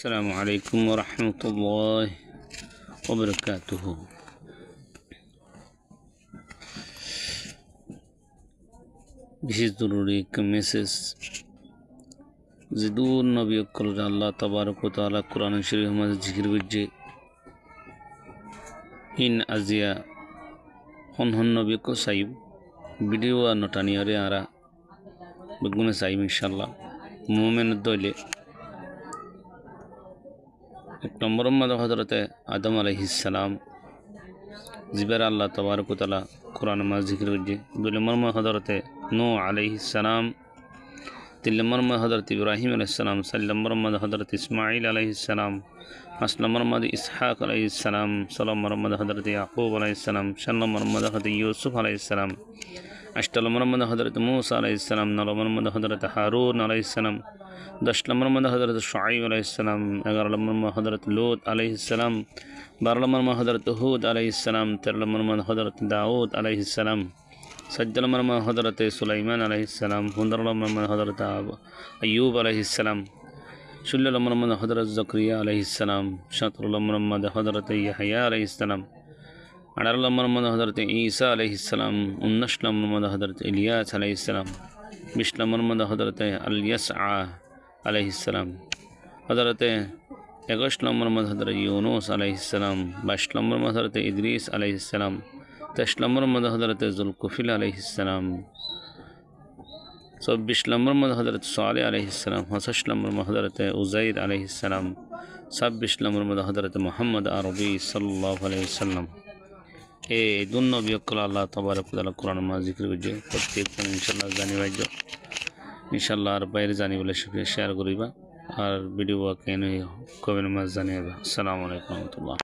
السلام عليكم ورحمة الله وبركاته. বিশেষ জরুরি একটা মেসেজ জিদুর নবী অকল আল্লাহ তাবারক ওয়া তাআলা কোরআন শরীফের মধ্যে জিকির করছে ইন আজিয়া হন নবী কো সাইব ভিডিও নটানিয়ারে আরা বেগুনে সাইব ইনশাআল্লাহ মুমিন দইলে এক নম্বর মধ্যে হযরতে আদম আলাইহিস সালাম জিবার আল্লাহ তাবারক ওয়া তাআলা কোরআন মাঝ জিকির করছে দুই নম্বর মধ্যে হযরতে নূহ আলাইহিস সালাম তিন নম্বর মধ্যে হযরত ইব্রাহিম আলাইহিস সালাম চার নম্বর মধ্যে হযরত ইসমাঈল আলাইহিস সালাম পাঁচ নম্বর মধ্যে ইসহাক আলাইহিস সালাম ছয় নম্বর মধ্যে হযরত ইয়াকুব আলাইহিস সালাম সাত নম্বর মধ্যে হযরত ইউসুফ আলাইহিস সালাম আট নম্বর মধ্যে হযরত মূসা আলাইহিস সালাম নয় নম্বর মধ্যে হযরত হারুন আলাইহিস সালাম 10 নম্বর মধ্যে হযরত শুআইব আলাইহিস সালাম 11 নম্বর মধ্যে হযরত লূত আলাইহিস সালাম 12 নম্বর মধ্যে হযরত হুদ আলাইহিস সালাম 13 নম্বর মধ্যে হযরত দাউদ আলাইহিস সালাম 14 নম্বর মধ্যে হযরত সুলাইমান আলাইহিস সালাম 15 নম্বর মধ্যে হযরত আইয়ুব আলাইহিস সালাম 16 নম্বর মধ্যে হযরত যাকরিয়া আলাইহিস সালাম 17 নম্বর মধ্যে হযরত ইয়াহইয়া আলাইহিস সালাম 18 নম্বর মধ্যে হযরত ঈসা আলাইহিস সালাম 19 নম্বর মধ্যে হযরত ইলিয়াস আলাইহিস সালাম 20 নম্বর মধ্যে হযরত আল-ইয়াসআ আলাইহিস সালাম হযরত 21 নম্বর মধ্যে হযরত ইউনুস আলাইহিস সালাম 22 নম্বর মধ্যে হযরত ইদ্রিস আলাইহিস সালাম 23 নম্বর মধ্যে হযরত যুলকুফিল আলাইহিস সালাম 24 নম্বর মধ্যে হযরত সালেহ আলাইহিস সালাম 25 নম্বর মধ্যে হযরত উযাইর আলাইহিস সালাম 26 নম্বর মধ্যে হযরত মুহাম্মদ আরবি সাল্লাল্লাহু আলাইহি ওয়াসাল্লাম এই দুন নবী অকল আল্লাহ তাবারক ওয়া তাআলা কোরআন মাঝ জিকির করছে প্রত্যেকজন ইনশাআল্লাহ জানিবাই ইনশাআল্লাহ আর বাইরে জানিবলে শেয়ার করিবা আর ভিডিও কেন কমেন্ট মাঝ জানিবা। আসসালামু আলাইকুম ওয়া রাহমাতুল্লাহ।